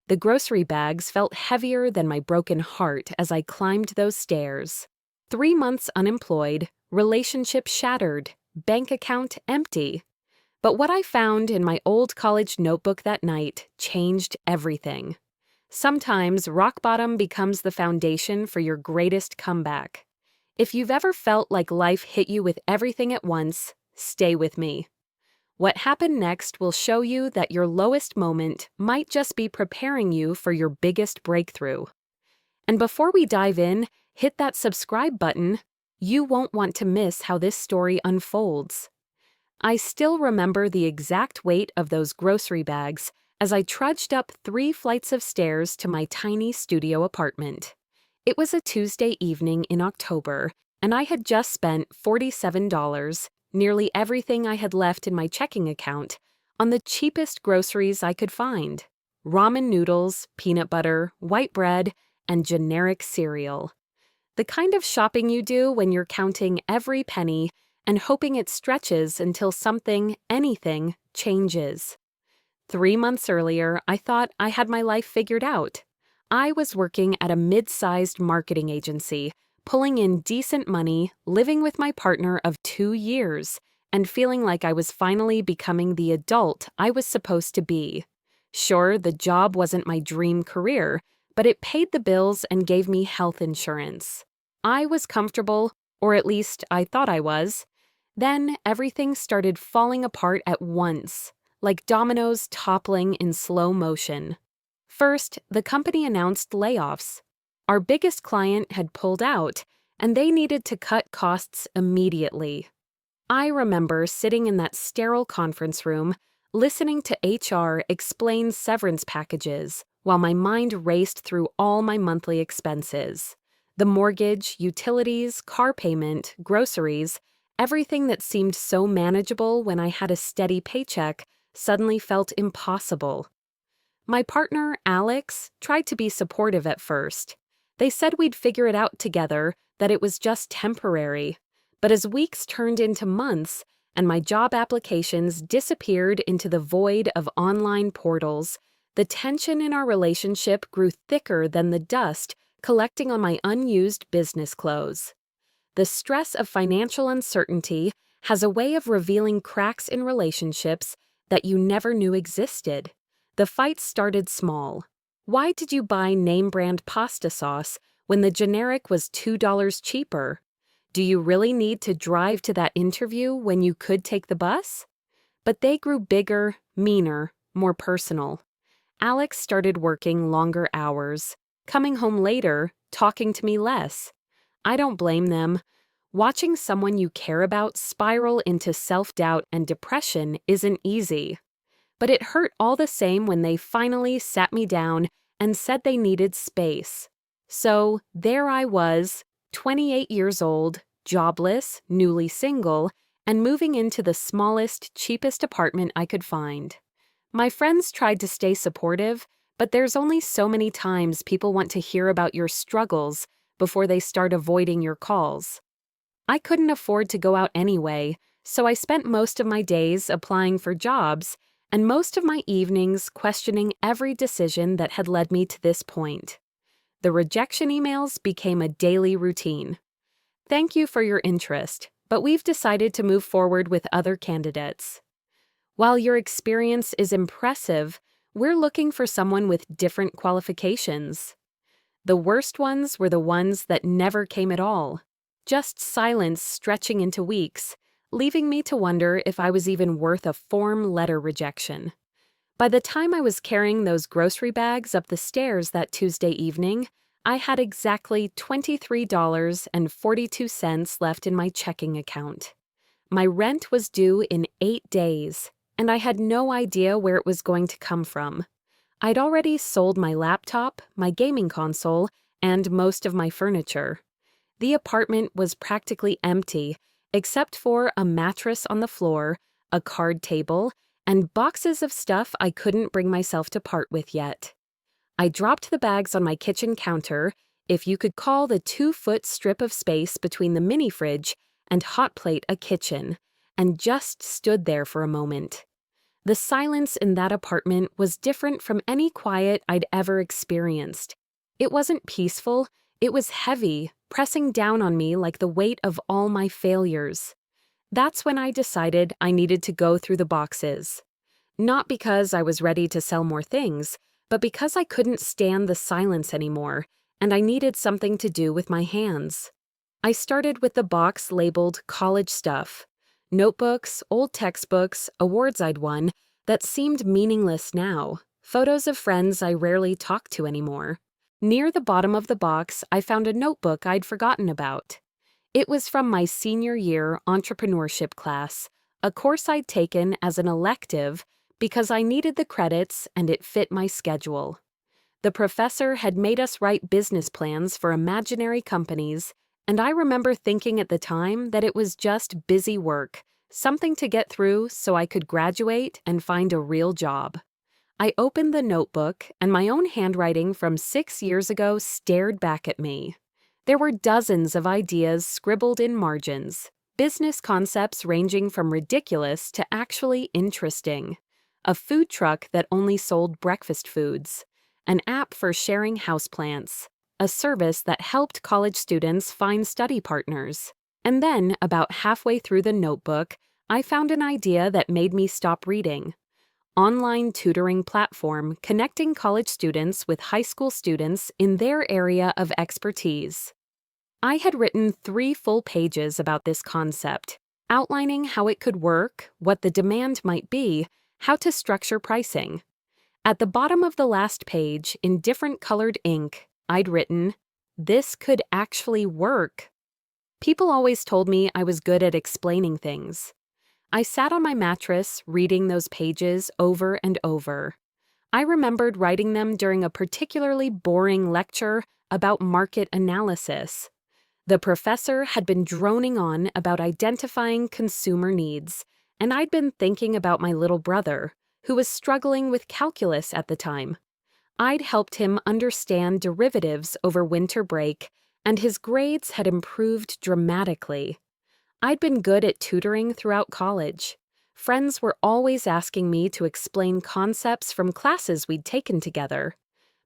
The grocery bags felt heavier than my broken heart as I climbed those stairs. 3 months unemployed, relationship shattered, bank account empty. But what I found in my old college notebook that night changed everything. Sometimes rock bottom becomes the foundation for your greatest comeback. If you've ever felt like life hit you with everything at once, stay with me. What happened next will show you that your lowest moment might just be preparing you for your biggest breakthrough. And before we dive in, hit that subscribe button. You won't want to miss how this story unfolds. I still remember the exact weight of those grocery bags as I trudged up 3 flights of stairs to my tiny studio apartment. It was a Tuesday evening in October, and I had just spent $47, nearly everything I had left in my checking account, on the cheapest groceries I could find: ramen noodles, peanut butter, white bread, and generic cereal. The kind of shopping you do when you're counting every penny and hoping it stretches until something, anything, changes. 3 months earlier, I thought I had my life figured out. I was working at a mid-sized marketing agency, pulling in decent money, living with my partner of 2 years, and feeling like I was finally becoming the adult I was supposed to be. Sure, the job wasn't my dream career, but it paid the bills and gave me health insurance. I was comfortable, or at least I thought I was. Then everything started falling apart at once, like dominoes toppling in slow motion. First, the company announced layoffs. Our biggest client had pulled out, and they needed to cut costs immediately. I remember sitting in that sterile conference room, listening to HR explain severance packages, while my mind raced through all my monthly expenses. The mortgage, utilities, car payment, groceries, everything that seemed so manageable when I had a steady paycheck suddenly felt impossible. My partner, Alex, tried to be supportive at first. They said we'd figure it out together, that it was just temporary. But as weeks turned into months and my job applications disappeared into the void of online portals, the tension in our relationship grew thicker than the dust collecting on my unused business clothes. The stress of financial uncertainty has a way of revealing cracks in relationships that you never knew existed. The fight started small. Why did you buy name-brand pasta sauce when the generic was $2 cheaper? Do you really need to drive to that interview when you could take the bus? But they grew bigger, meaner, more personal. Alex started working longer hours, coming home later, talking to me less. I don't blame them. Watching someone you care about spiral into self-doubt and depression isn't easy. But it hurt all the same when they finally sat me down and said they needed space. So there I was, 28 years old, jobless, newly single, and moving into the smallest, cheapest apartment I could find. My friends tried to stay supportive, but there's only so many times people want to hear about your struggles before they start avoiding your calls. I couldn't afford to go out anyway, so I spent most of my days applying for jobs and most of my evenings questioning every decision that had led me to this point. The rejection emails became a daily routine. Thank you for your interest, but we've decided to move forward with other candidates. While your experience is impressive, we're looking for someone with different qualifications. The worst ones were the ones that never came at all. Just silence stretching into weeks, leaving me to wonder if I was even worth a form letter rejection. By the time I was carrying those grocery bags up the stairs that Tuesday evening, I had exactly $23.42 left in my checking account. My rent was due in 8 days, and I had no idea where it was going to come from. I'd already sold my laptop, my gaming console, and most of my furniture. The apartment was practically empty, except for a mattress on the floor, a card table, and boxes of stuff I couldn't bring myself to part with yet. I dropped the bags on my kitchen counter, if you could call the 2-foot strip of space between the mini fridge and hot plate a kitchen, and just stood there for a moment. The silence in that apartment was different from any quiet I'd ever experienced. It wasn't peaceful, it was heavy, pressing down on me like the weight of all my failures. That's when I decided I needed to go through the boxes. Not because I was ready to sell more things, but because I couldn't stand the silence anymore, and I needed something to do with my hands. I started with the box labeled college stuff. Notebooks, old textbooks, awards I'd won that seemed meaningless now, photos of friends I rarely talked to anymore. Near the bottom of the box, I found a notebook I'd forgotten about. It was from my senior year entrepreneurship class, a course I'd taken as an elective because I needed the credits and it fit my schedule. The professor had made us write business plans for imaginary companies, and I remember thinking at the time that it was just busy work, something to get through so I could graduate and find a real job. I opened the notebook, and my own handwriting from 6 years ago stared back at me. There were dozens of ideas scribbled in margins, business concepts ranging from ridiculous to actually interesting. A food truck that only sold breakfast foods, an app for sharing houseplants, a service that helped college students find study partners. And then, about halfway through the notebook, I found an idea that made me stop reading. Online tutoring platform connecting college students with high school students in their area of expertise. I had written 3 full pages about this concept, outlining how it could work, what the demand might be, how to structure pricing. At the bottom of the last page, in different colored ink, I'd written, "This could actually work." People always told me I was good at explaining things. I sat on my mattress, reading those pages over and over. I remembered writing them during a particularly boring lecture about market analysis. The professor had been droning on about identifying consumer needs, and I'd been thinking about my little brother, who was struggling with calculus at the time. I'd helped him understand derivatives over winter break, and his grades had improved dramatically. I'd been good at tutoring throughout college. Friends were always asking me to explain concepts from classes we'd taken together,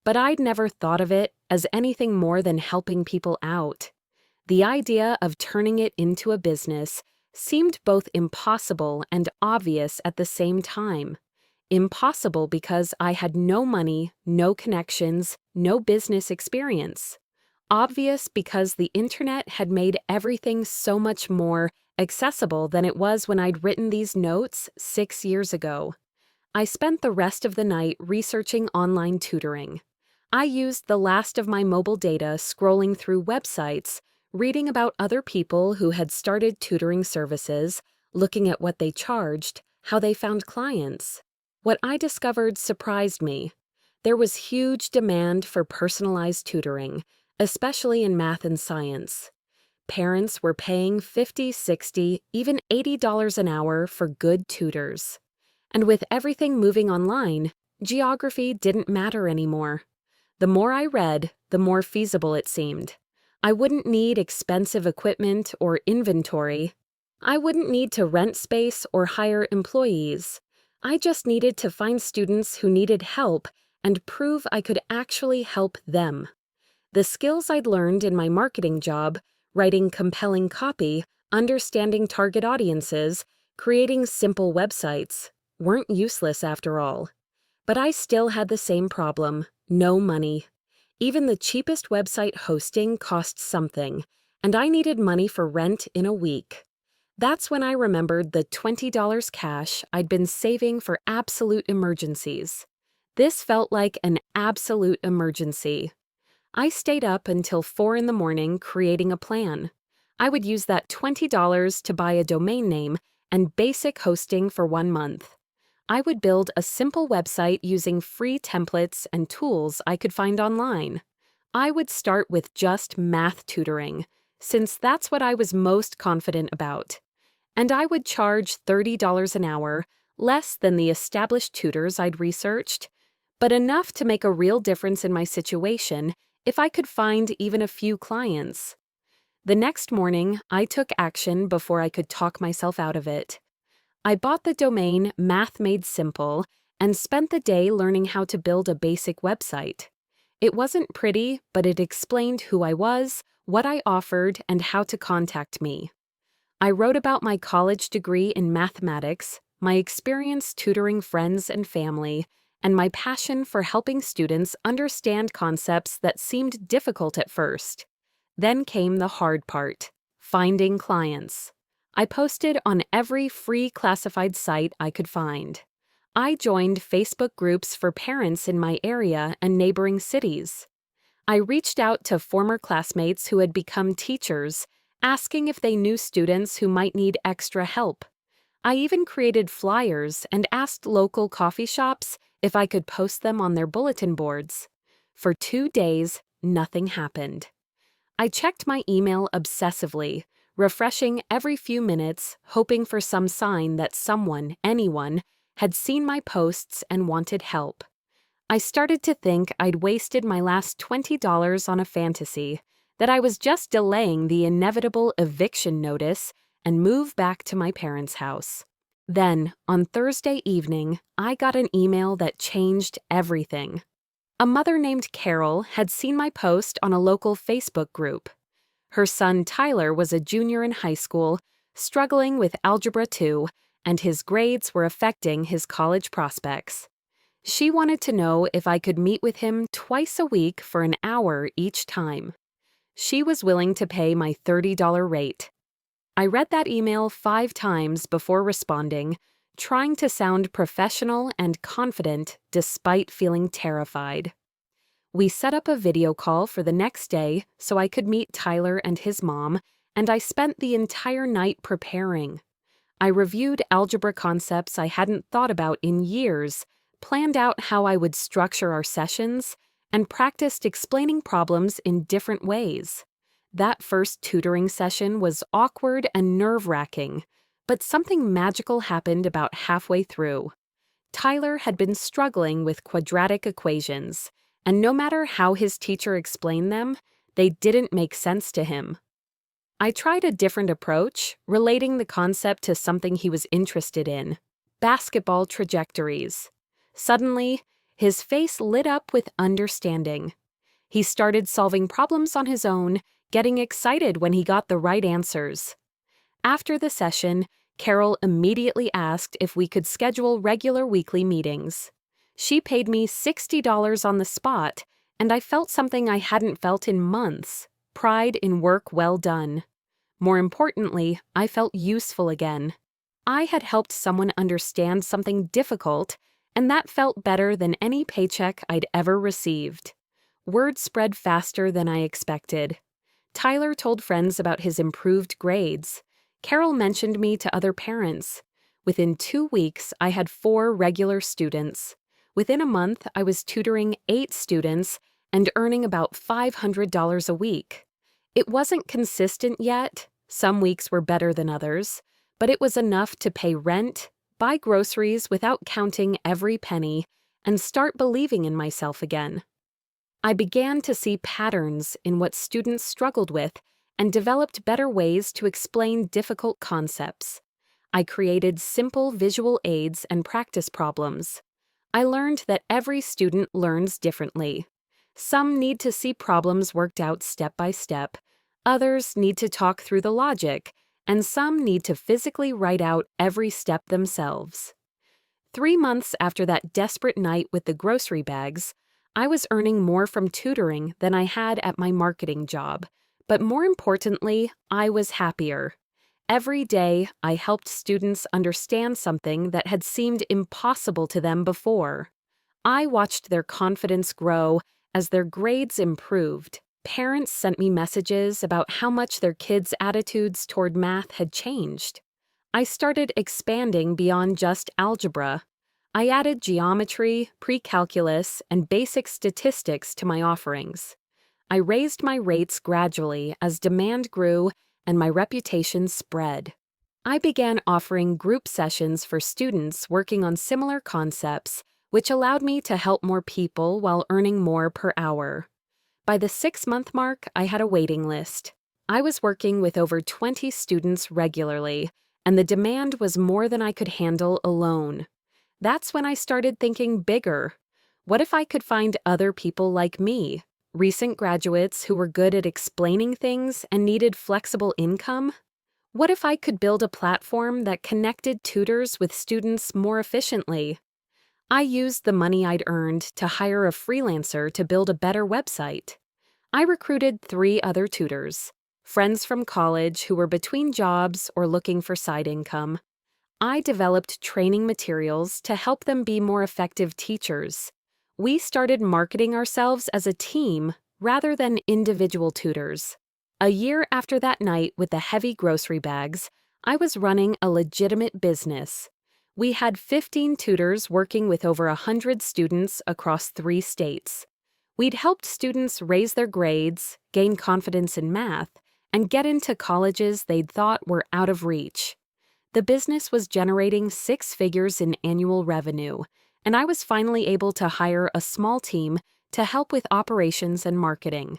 but I'd never thought of it as anything more than helping people out. The idea of turning it into a business seemed both impossible and obvious at the same time. Impossible because I had no money, no connections, no business experience. Obvious because the internet had made everything so much more accessible than it was when I'd written these notes 6 years ago. I spent the rest of the night researching online tutoring. I used the last of my mobile data scrolling through websites, reading about other people who had started tutoring services, looking at what they charged, how they found clients. What I discovered surprised me. There was huge demand for personalized tutoring, especially in math and science. Parents were paying $50, $60, even $80 an hour for good tutors. And with everything moving online, geography didn't matter anymore. The more I read, the more feasible it seemed. I wouldn't need expensive equipment or inventory. I wouldn't need to rent space or hire employees. I just needed to find students who needed help and prove I could actually help them. The skills I'd learned in my marketing job, writing compelling copy, understanding target audiences, creating simple websites, weren't useless after all. But I still had the same problem: no money. Even the cheapest website hosting cost something, and I needed money for rent in a week. That's when I remembered the $20 cash I'd been saving for absolute emergencies. This felt like an absolute emergency. I stayed up until 4 in the morning creating a plan. I would use that $20 to buy a domain name and basic hosting for 1 month. I would build a simple website using free templates and tools I could find online. I would start with just math tutoring, since that's what I was most confident about. And I would charge $30 an hour, less than the established tutors I'd researched, but enough to make a real difference in my situation if I could find even a few clients. The next morning, I took action before I could talk myself out of it. I bought the domain Math Made Simple and spent the day learning how to build a basic website. It wasn't pretty, but it explained who I was, what I offered, and how to contact me. I wrote about my college degree in mathematics, my experience tutoring friends and family, and my passion for helping students understand concepts that seemed difficult at first. Then came the hard part: finding clients. I posted on every free classified site I could find. I joined Facebook groups for parents in my area and neighboring cities. I reached out to former classmates who had become teachers, asking if they knew students who might need extra help. I even created flyers and asked local coffee shops if I could post them on their bulletin boards. For 2 days, nothing happened. I checked my email obsessively, refreshing every few minutes, hoping for some sign that someone, anyone, had seen my posts and wanted help. I started to think I'd wasted my last $20 on a fantasy, that I was just delaying the inevitable eviction notice and move back to my parents' house. Then, on Thursday evening, I got an email that changed everything. A mother named Carol had seen my post on a local Facebook group. Her son Tyler was a junior in high school, struggling with Algebra 2, and his grades were affecting his college prospects. She wanted to know if I could meet with him twice a week for an hour each time. She was willing to pay my $30 rate. I read that email 5 times before responding, trying to sound professional and confident despite feeling terrified. We set up a video call for the next day so I could meet Tyler and his mom, and I spent the entire night preparing. I reviewed algebra concepts I hadn't thought about in years, planned out how I would structure our sessions, and practiced explaining problems in different ways. That first tutoring session was awkward and nerve-wracking, but something magical happened about halfway through. Tyler had been struggling with quadratic equations, and no matter how his teacher explained them, they didn't make sense to him. I tried a different approach, relating the concept to something he was interested in: basketball trajectories. Suddenly, his face lit up with understanding. He started solving problems on his own, getting excited when he got the right answers. After the session, Carol immediately asked if we could schedule regular weekly meetings. She paid me $60 on the spot, and I felt something I hadn't felt in months: pride in work well done. More importantly, I felt useful again. I had helped someone understand something difficult, and that felt better than any paycheck I'd ever received. Word spread faster than I expected. Tyler told friends about his improved grades. Carol mentioned me to other parents. Within 2 weeks, I had 4 regular students. Within a month, I was tutoring 8 students and earning about $500 a week. It wasn't consistent yet. Some weeks were better than others, but it was enough to pay rent, buy groceries without counting every penny, and start believing in myself again. I began to see patterns in what students struggled with and developed better ways to explain difficult concepts. I created simple visual aids and practice problems. I learned that every student learns differently. Some need to see problems worked out step by step, others need to talk through the logic, and some need to physically write out every step themselves. 3 months after that desperate night with the grocery bags, I was earning more from tutoring than I had at my marketing job, but more importantly, I was happier. Every day, I helped students understand something that had seemed impossible to them before. I watched their confidence grow as their grades improved. Parents sent me messages about how much their kids' attitudes toward math had changed. I started expanding beyond just algebra. I added geometry, pre-calculus, and basic statistics to my offerings. I raised my rates gradually as demand grew and my reputation spread. I began offering group sessions for students working on similar concepts, which allowed me to help more people while earning more per hour. By the 6-month mark, I had a waiting list. I was working with over 20 students regularly, and the demand was more than I could handle alone. That's when I started thinking bigger. What if I could find other people like me, recent graduates who were good at explaining things and needed flexible income? What if I could build a platform that connected tutors with students more efficiently? I used the money I'd earned to hire a freelancer to build a better website. I recruited 3 other tutors, friends from college who were between jobs or looking for side income. I developed training materials to help them be more effective teachers. We started marketing ourselves as a team rather than individual tutors. A year after that night with the heavy grocery bags, I was running a legitimate business. We had 15 tutors working with over 100 students across 3 states. We'd helped students raise their grades, gain confidence in math, and get into colleges they'd thought were out of reach. The business was generating 6 figures in annual revenue, and I was finally able to hire a small team to help with operations and marketing.